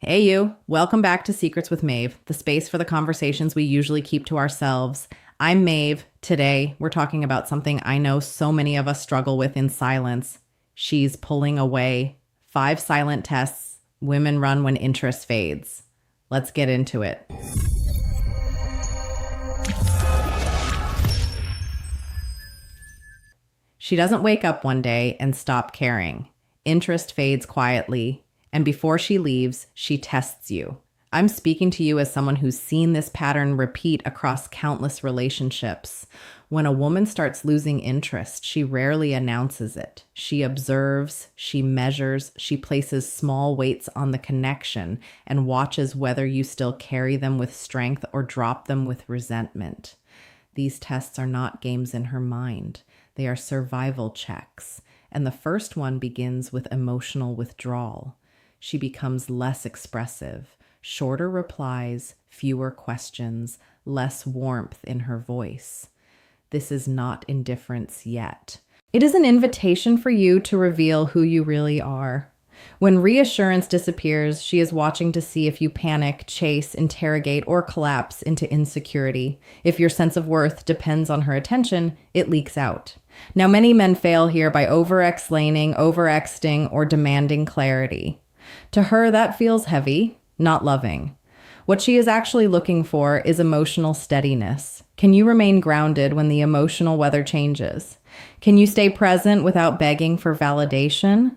Hey, you. Welcome back to Secrets with Maeve, the space for the conversations we usually keep to ourselves. I'm Maeve. Today, we're talking about something I know so many of us struggle with in silence. She's pulling away. 5 silent tests women run when interest fades. Let's get into it. She doesn't wake up one day and stop caring. Interest fades quietly, and before she leaves, she tests you. I'm speaking to you as someone who's seen this pattern repeat across countless relationships. When a woman starts losing interest, she rarely announces it. She observes, she measures, she places small weights on the connection and watches whether you still carry them with strength or drop them with resentment. These tests are not games in her mind. They are survival checks. And the first one begins with emotional withdrawal. She becomes less expressive, shorter replies, fewer questions, less warmth in her voice. This is not indifference yet. It is an invitation for you to reveal who you really are. When reassurance disappears, she is watching to see if you panic, chase, interrogate, or collapse into insecurity. If your sense of worth depends on her attention, it leaks out. Now, many men fail here by over-explaining, over-exting, or demanding clarity. To her, that feels heavy, not loving. What she is actually looking for is emotional steadiness. Can you remain grounded when the emotional weather changes? Can you stay present without begging for validation?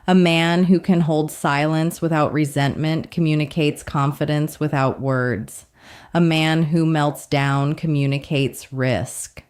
A man who can hold silence without resentment communicates confidence without words. A man who melts down communicates risk.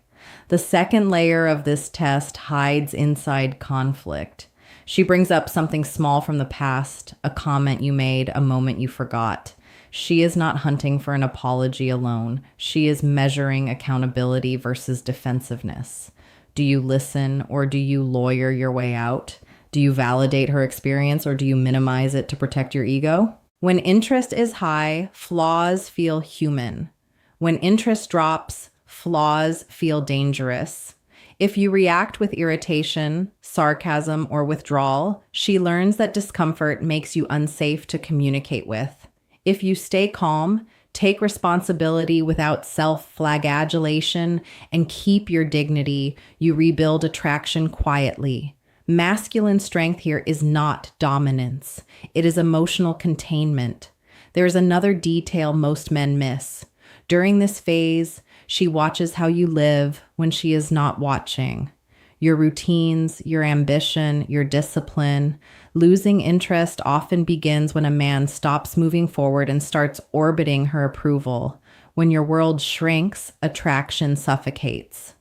The second layer of this test hides inside conflict. She brings up something small from the past, a comment you made, a moment you forgot. She is not hunting for an apology alone. She is measuring accountability versus defensiveness. Do you listen or do you lawyer your way out? Do you validate her experience or do you minimize it to protect your ego? When interest is high, flaws feel human. When interest drops, flaws feel dangerous. If you react with irritation, sarcasm, or withdrawal, she learns that discomfort makes you unsafe to communicate with. If you stay calm, take responsibility without self-flagellation, and keep your dignity, you rebuild attraction quietly. Masculine strength here is not dominance. It is emotional containment. There is another detail most men miss. During this phase, she watches how you live when she is not watching. Your routines, your ambition, your discipline. Losing interest often begins when a man stops moving forward and starts orbiting her approval. When your world shrinks, attraction suffocates.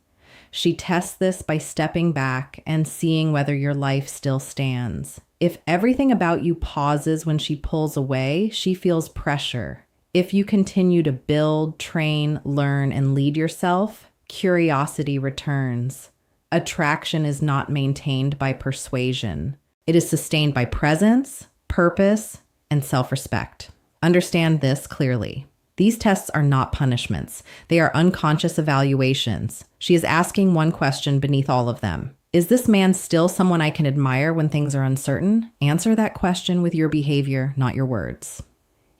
She tests this by stepping back and seeing whether your life still stands. If everything about you pauses when she pulls away, she feels pressure. If you continue to build, train, learn, and lead yourself, curiosity returns. Attraction is not maintained by persuasion. It is sustained by presence, purpose, and self-respect. Understand this clearly. These tests are not punishments. They are unconscious evaluations. She is asking one question beneath all of them. Is this man still someone I can admire when things are uncertain? Answer that question with your behavior, not your words.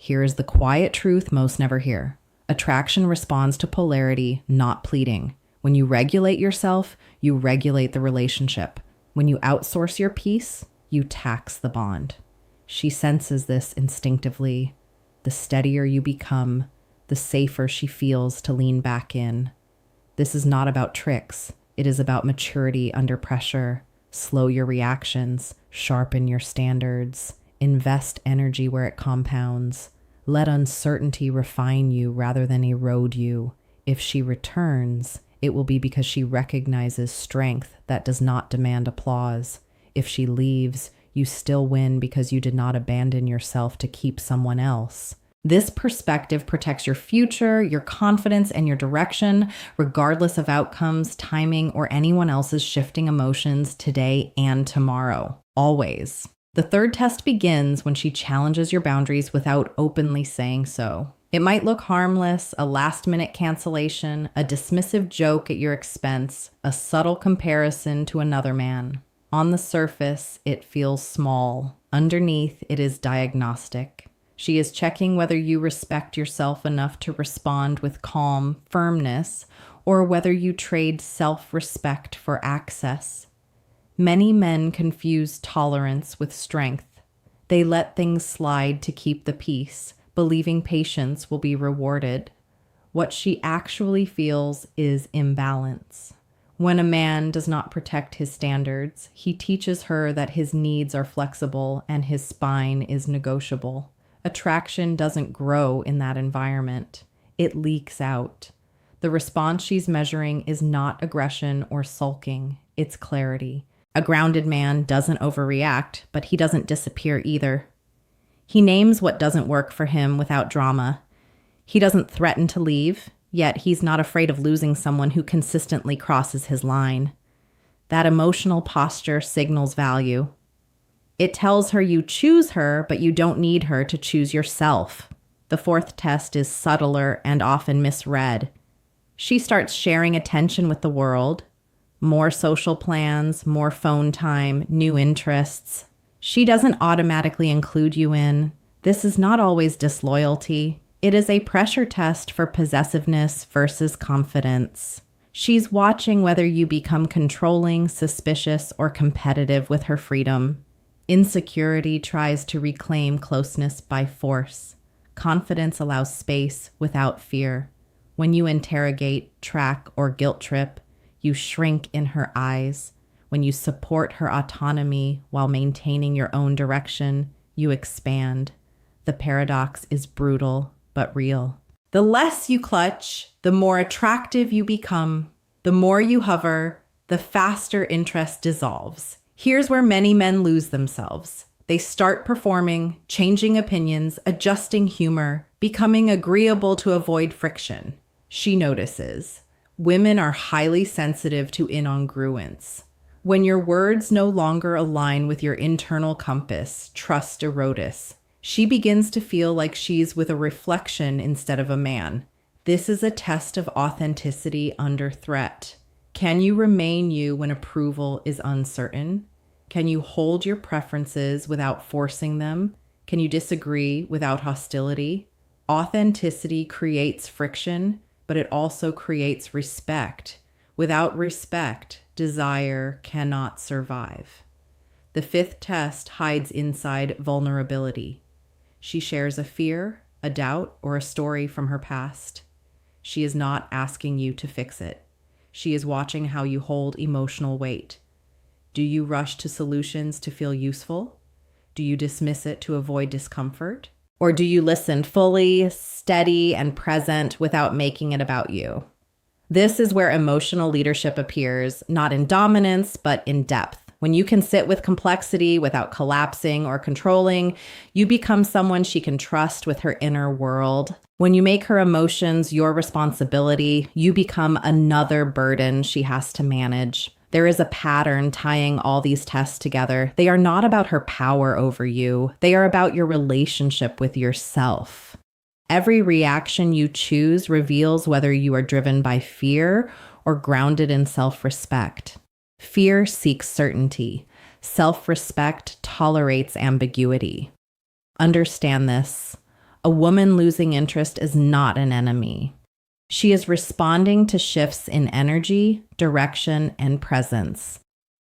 Here is the quiet truth most never hear. Attraction responds to polarity, not pleading. When you regulate yourself, you regulate the relationship. When you outsource your peace, you tax the bond. She senses this instinctively. The steadier you become, the safer she feels to lean back in. This is not about tricks. It is about maturity under pressure. Slow your reactions, sharpen your standards, invest energy where it compounds. Let uncertainty refine you rather than erode you. If she returns, it will be because she recognizes strength that does not demand applause. If she leaves, you still win because you did not abandon yourself to keep someone else. This perspective protects your future, your confidence, and your direction, regardless of outcomes, timing, or anyone else's shifting emotions today and tomorrow. Always. The third test begins when she challenges your boundaries without openly saying so. It might look harmless, a last-minute cancellation, a dismissive joke at your expense, a subtle comparison to another man. On the surface, it feels small. Underneath, it is diagnostic. She is checking whether you respect yourself enough to respond with calm firmness, or whether you trade self-respect for access. Many men confuse tolerance with strength. They let things slide to keep the peace, believing patience will be rewarded. What she actually feels is imbalance. When a man does not protect his standards, he teaches her that his needs are flexible and his spine is negotiable. Attraction doesn't grow in that environment. It leaks out. The response she's measuring is not aggression or sulking, it's clarity. A grounded man doesn't overreact, but he doesn't disappear either. He names what doesn't work for him without drama. He doesn't threaten to leave, yet he's not afraid of losing someone who consistently crosses his line. That emotional posture signals value. It tells her you choose her, but you don't need her to choose yourself. The fourth test is subtler and often misread. She starts sharing attention with the world. More social plans, more phone time, new interests. She doesn't automatically include you in. This is not always disloyalty. It is a pressure test for possessiveness versus confidence. She's watching whether you become controlling, suspicious, or competitive with her freedom. Insecurity tries to reclaim closeness by force. Confidence allows space without fear. When you interrogate, track, or guilt trip, you shrink in her eyes. When you support her autonomy while maintaining your own direction, you expand. The paradox is brutal, but real. The less you clutch, the more attractive you become. The more you hover, the faster interest dissolves. Here's where many men lose themselves. They start performing, changing opinions, adjusting humor, becoming agreeable to avoid friction. She notices. Women are highly sensitive to incongruence. When your words no longer align with your internal compass, trust erodes. She begins to feel like she's with a reflection instead of a man. This is a test of authenticity under threat. Can you remain you when approval is uncertain? Can you hold your preferences without forcing them? Can you disagree without hostility? Authenticity creates friction, but it also creates respect. Without respect, desire cannot survive. The fifth test hides inside vulnerability. She shares a fear, a doubt, or a story from her past. She is not asking you to fix it. She is watching how you hold emotional weight. Do you rush to solutions to feel useful? Do you dismiss it to avoid discomfort? Or do you listen fully, steady, and present without making it about you? This is where emotional leadership appears, not in dominance, but in depth. When you can sit with complexity without collapsing or controlling, you become someone she can trust with her inner world. When you make her emotions your responsibility, you become another burden she has to manage. There is a pattern tying all these tests together. They are not about her power over you. They are about your relationship with yourself. Every reaction you choose reveals whether you are driven by fear or grounded in self-respect. Fear seeks certainty. Self-respect tolerates ambiguity. Understand this. A woman losing interest is not an enemy. She is responding to shifts in energy, direction, and presence.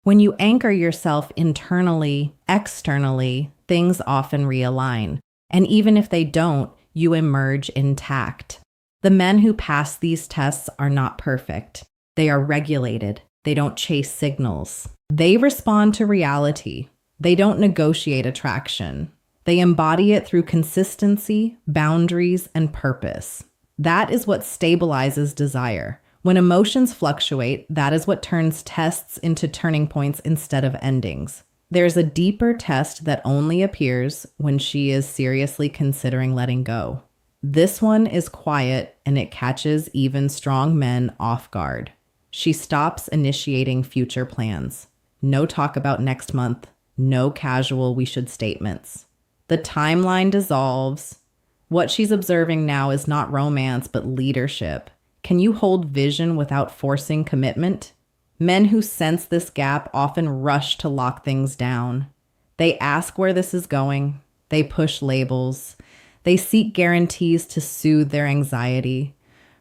When you anchor yourself internally, externally, things often realign. And even if they don't, you emerge intact. The men who pass these tests are not perfect. They are regulated. They don't chase signals. They respond to reality. They don't negotiate attraction. They embody it through consistency, boundaries, and purpose. That is what stabilizes desire. When emotions fluctuate, that is what turns tests into turning points instead of endings. There's a deeper test that only appears when she is seriously considering letting go. This one is quiet, and it catches even strong men off guard. She stops initiating future plans. No talk about next month. No casual "we should" statements. The timeline dissolves. What she's observing now is not romance, but leadership. Can you hold vision without forcing commitment? Men who sense this gap often rush to lock things down. They ask where this is going. They push labels. They seek guarantees to soothe their anxiety.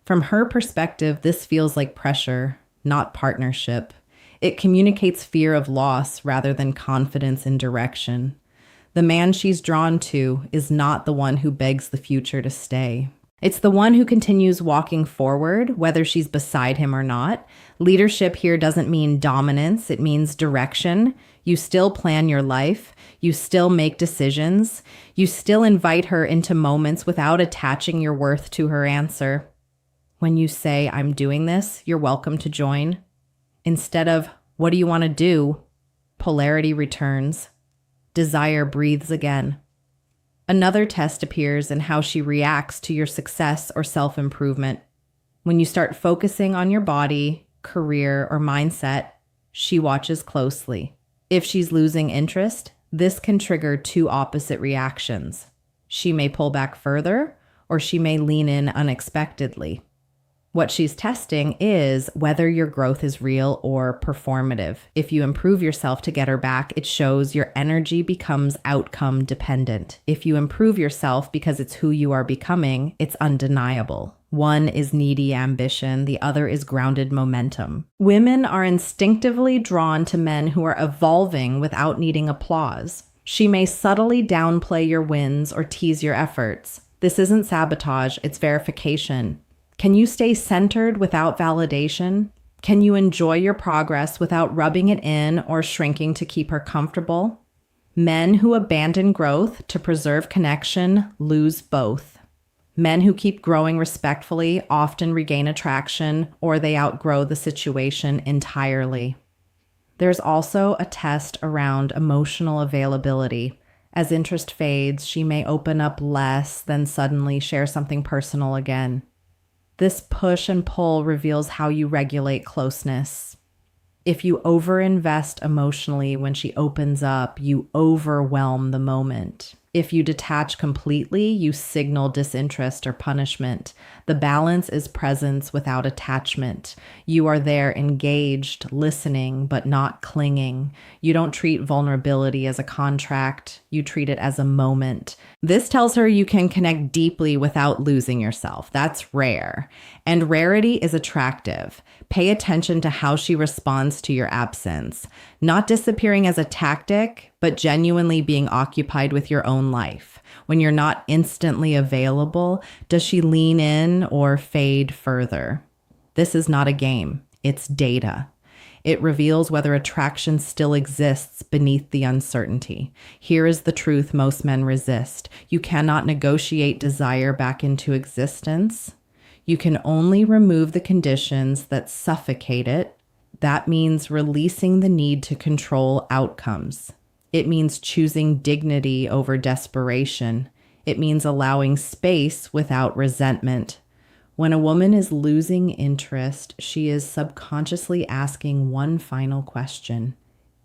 From her perspective, this feels like pressure, not partnership. It communicates fear of loss rather than confidence in direction. The man she's drawn to is not the one who begs the future to stay. It's the one who continues walking forward, whether she's beside him or not. Leadership here doesn't mean dominance, it means direction. You still plan your life. You still make decisions. You still invite her into moments without attaching your worth to her answer. When you say, "I'm doing this," you're welcome to join. Instead of, "What do you want to do?" polarity returns. Desire breathes again. Another test appears in how she reacts to your success or self-improvement. When you start focusing on your body, career, or mindset, she watches closely. If she's losing interest, this can trigger two opposite reactions. She may pull back further, or she may lean in unexpectedly. What she's testing is whether your growth is real or performative. If you improve yourself to get her back, it shows your energy becomes outcome dependent. If you improve yourself because it's who you are becoming, it's undeniable. One is needy ambition, the other is grounded momentum. Women are instinctively drawn to men who are evolving without needing applause. She may subtly downplay your wins or tease your efforts. This isn't sabotage, it's verification. Can you stay centered without validation? Can you enjoy your progress without rubbing it in or shrinking to keep her comfortable? Men who abandon growth to preserve connection lose both. Men who keep growing respectfully often regain attraction, or they outgrow the situation entirely. There's also a test around emotional availability. As interest fades, she may open up less, then suddenly share something personal again. This push and pull reveals how you regulate closeness. If you overinvest emotionally when she opens up, you overwhelm the moment. If you detach completely, you signal disinterest or punishment. The balance is presence without attachment. You are there engaged, listening, but not clinging. You don't treat vulnerability as a contract. You treat it as a moment. This tells her you can connect deeply without losing yourself. That's rare. And rarity is attractive. Pay attention to how she responds to your absence. Not disappearing as a tactic, but genuinely being occupied with your own life. When you're not instantly available, does she lean in or fade further? This is not a game. It's data. It reveals whether attraction still exists beneath the uncertainty. Here is the truth most men resist. You cannot negotiate desire back into existence. You can only remove the conditions that suffocate it. That means releasing the need to control outcomes. It means choosing dignity over desperation. It means allowing space without resentment. When a woman is losing interest, she is subconsciously asking one final question.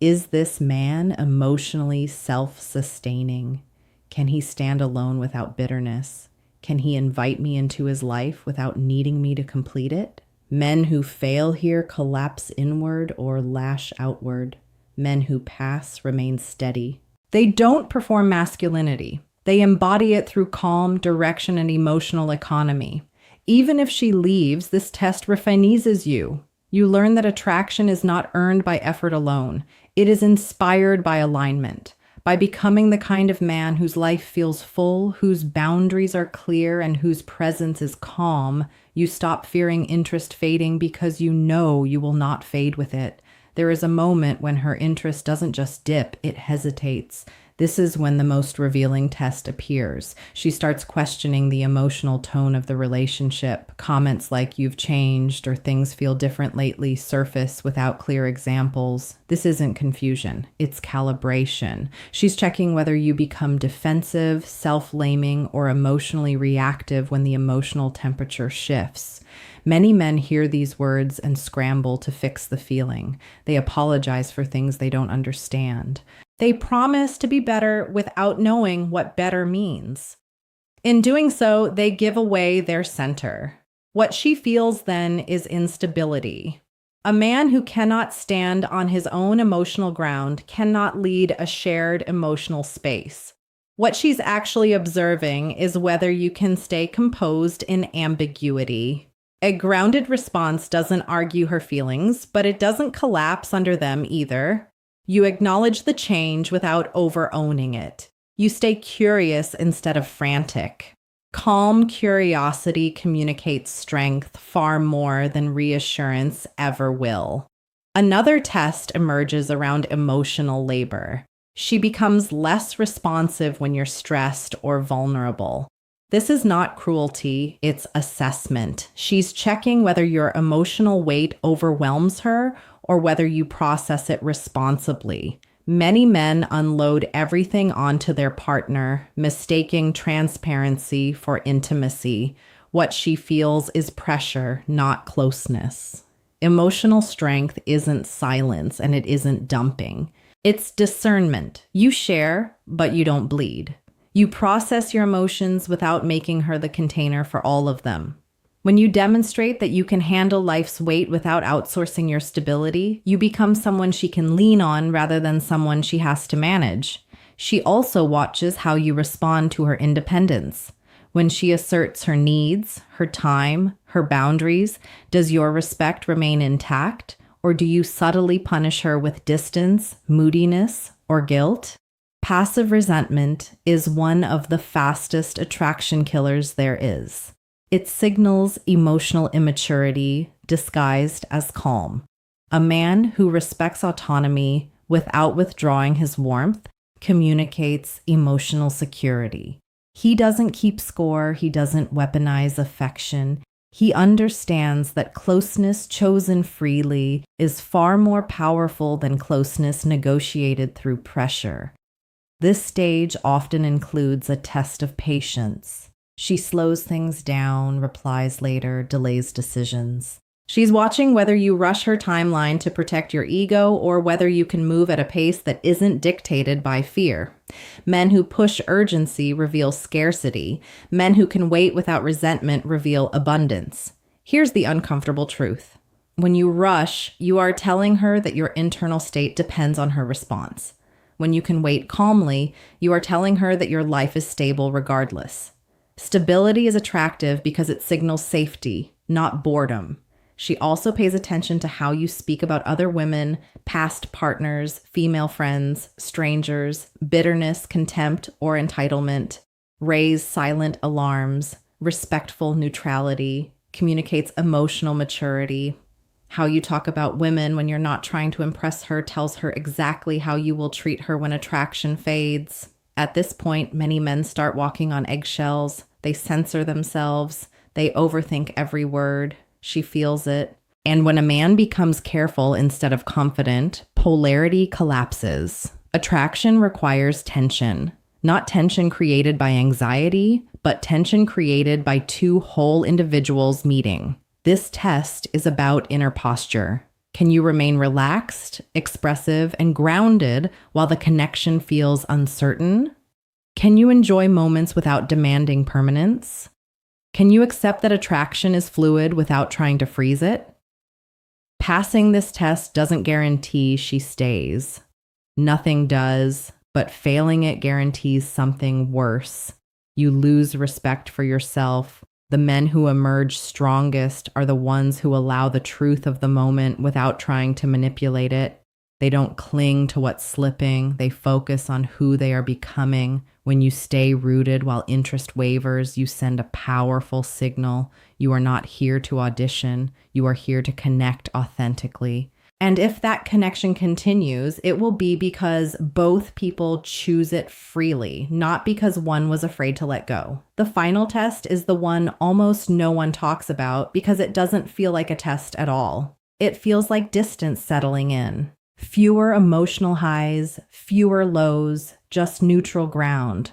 Is this man emotionally self-sustaining? Can he stand alone without bitterness? Can he invite me into his life without needing me to complete it? Men who fail here collapse inward or lash outward. Men who pass remain steady. They don't perform masculinity. They embody it through calm, direction, and emotional economy. Even if she leaves, this test refinizes you. You learn that attraction is not earned by effort alone. It is inspired by alignment. By becoming the kind of man whose life feels full, whose boundaries are clear, and whose presence is calm, you stop fearing interest fading because you know you will not fade with it. There is a moment when her interest doesn't just dip, it hesitates. This is when the most revealing test appears. She starts questioning the emotional tone of the relationship. Comments like "you've changed" or "things feel different lately" surface without clear examples. This isn't confusion, it's calibration. She's checking whether you become defensive, self-laming, or emotionally reactive when the emotional temperature shifts. Many men hear these words and scramble to fix the feeling. They apologize for things they don't understand. They promise to be better without knowing what better means. In doing so, they give away their center. What she feels then is instability. A man who cannot stand on his own emotional ground cannot lead a shared emotional space. What she's actually observing is whether you can stay composed in ambiguity. A grounded response doesn't argue her feelings, but it doesn't collapse under them either. You acknowledge the change without over-owning it. You stay curious instead of frantic. Calm curiosity communicates strength far more than reassurance ever will. Another test emerges around emotional labor. She becomes less responsive when you're stressed or vulnerable. This is not cruelty, it's assessment. She's checking whether your emotional weight overwhelms her or whether you process it responsibly. Many men unload everything onto their partner, mistaking transparency for intimacy. What she feels is pressure, not closeness. Emotional strength isn't silence and it isn't dumping. It's discernment. You share, but you don't bleed. You process your emotions without making her the container for all of them. When you demonstrate that you can handle life's weight without outsourcing your stability, you become someone she can lean on rather than someone she has to manage. She also watches how you respond to her independence. When she asserts her needs, her time, her boundaries, does your respect remain intact? Or do you subtly punish her with distance, moodiness, or guilt? Passive resentment is one of the fastest attraction killers there is. It signals emotional immaturity disguised as calm. A man who respects autonomy without withdrawing his warmth communicates emotional security. He doesn't keep score, he doesn't weaponize affection. He understands that closeness chosen freely is far more powerful than closeness negotiated through pressure. This stage often includes a test of patience. She slows things down, replies later, delays decisions. She's watching whether you rush her timeline to protect your ego or whether you can move at a pace that isn't dictated by fear. Men who push urgency reveal scarcity. Men who can wait without resentment reveal abundance. Here's the uncomfortable truth. When you rush, you are telling her that your internal state depends on her response. When you can wait calmly, you are telling her that your life is stable regardless. Stability is attractive because it signals safety, not boredom. She also pays attention to how you speak about other women, past partners, female friends, strangers, bitterness, contempt, or entitlement. Raise silent alarms, respectful neutrality, communicates emotional maturity. How you talk about women when you're not trying to impress her tells her exactly how you will treat her when attraction fades. At this point, many men start walking on eggshells. They censor themselves. They overthink every word. She feels it. And when a man becomes careful instead of confident, polarity collapses. Attraction requires tension. Not tension created by anxiety, but tension created by two whole individuals meeting. This test is about inner posture. Can you remain relaxed, expressive, and grounded while the connection feels uncertain? Can you enjoy moments without demanding permanence? Can you accept that attraction is fluid without trying to freeze it? Passing this test doesn't guarantee she stays. Nothing does, but failing it guarantees something worse. You lose respect for yourself. The men who emerge strongest are the ones who allow the truth of the moment without trying to manipulate it. They don't cling to what's slipping. They focus on who they are becoming. When you stay rooted while interest wavers, you send a powerful signal. You are not here to audition. You are here to connect authentically. And if that connection continues, it will be because both people choose it freely, not because one was afraid to let go. The final test is the one almost no one talks about because it doesn't feel like a test at all. It feels like distance settling in. Fewer emotional highs, fewer lows, just neutral ground.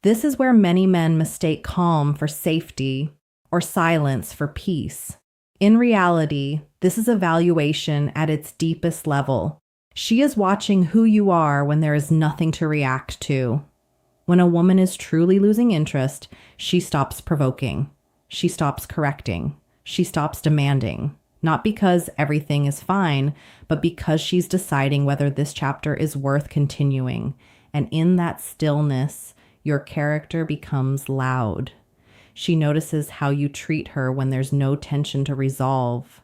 This is where many men mistake calm for safety or silence for peace. In reality, this is evaluation at its deepest level. She is watching who you are when there is nothing to react to. When a woman is truly losing interest, she stops provoking. She stops correcting. She stops demanding. Not because everything is fine, but because she's deciding whether this chapter is worth continuing. And in that stillness, Your character becomes loud. She notices how you treat her when there's no tension to resolve.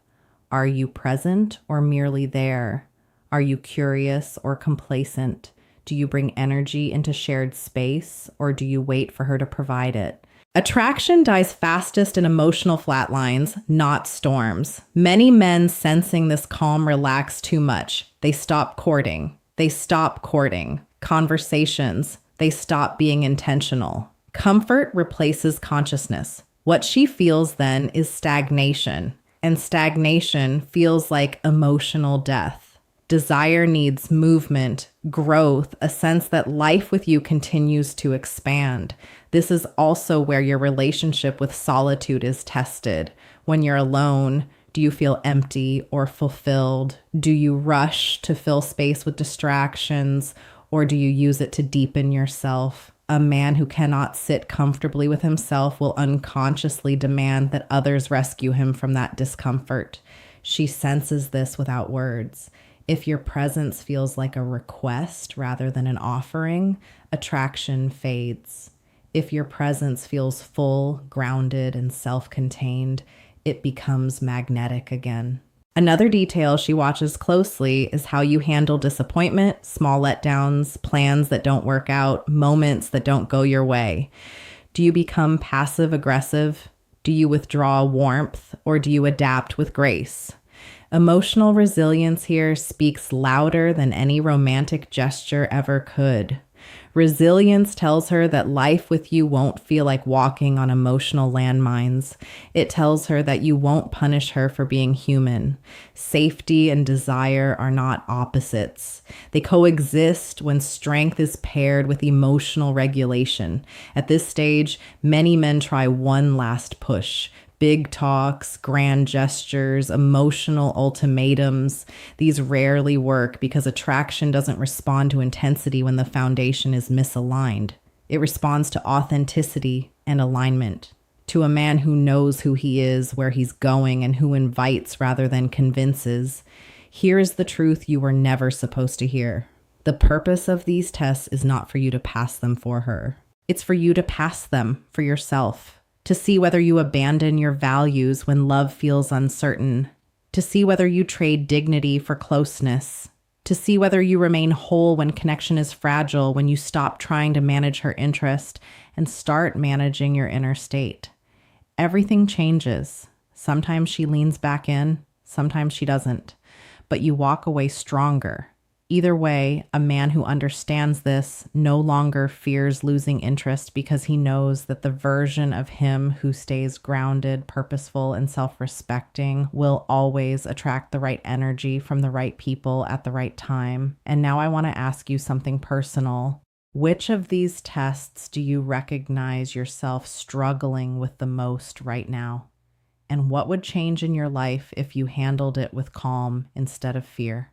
Are you present or merely there? Are you curious or complacent? Do you bring energy into shared space, or do you wait for her to provide it? Attraction dies fastest in emotional flatlines, not storms. Many men sensing this calm relax too much. They stop courting. They stop courting. Conversations. They stop being intentional. Comfort replaces consciousness. What she feels then is stagnation, and stagnation feels like emotional death. Desire needs movement, growth, a sense that life with you continues to expand. This is also where your relationship with solitude is tested. When you're alone, do you feel empty or fulfilled? Do you rush to fill space with distractions, or do you use it to deepen yourself? A man who cannot sit comfortably with himself will unconsciously demand that others rescue him from that discomfort. She senses this without words. If your presence feels like a request rather than an offering, attraction fades. If your presence feels full, grounded, and self-contained, it becomes magnetic again. Another detail she watches closely is how you handle disappointment, small letdowns, plans that don't work out, moments that don't go your way. Do you become passive-aggressive? Do you withdraw warmth, or do you adapt with grace? Emotional resilience here speaks louder than any romantic gesture ever could. Resilience tells her that life with you won't feel like walking on emotional landmines. It tells her that you won't punish her for being human. Safety and desire are not opposites. They coexist when strength is paired with emotional regulation. At this stage, many men try one last push. Big talks, grand gestures, emotional ultimatums. These rarely work because attraction doesn't respond to intensity when the foundation is misaligned. It responds to authenticity and alignment, to a man who knows who he is, where he's going, and who invites rather than convinces. Here's the truth you were never supposed to hear. The purpose of these tests is not for you to pass them for her. It's for you to pass them for yourself. To see whether you abandon your values when love feels uncertain, to see whether you trade dignity for closeness, to see whether you remain whole when connection is fragile, when you stop trying to manage her interest and start managing your inner state. Everything changes. Sometimes she leans back in, sometimes she doesn't, but you walk away stronger. Either way, a man who understands this no longer fears losing interest because he knows that the version of him who stays grounded, purposeful, and self-respecting will always attract the right energy from the right people at the right time. And now I want to ask you something personal. Which of these tests do you recognize yourself struggling with the most right now? And what would change in your life if you handled it with calm instead of fear?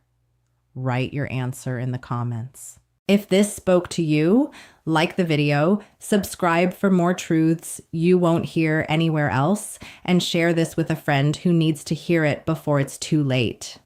Write your answer in the comments. If this spoke to you, like the video, subscribe for more truths you won't hear anywhere else, and share this with a friend who needs to hear it before it's too late.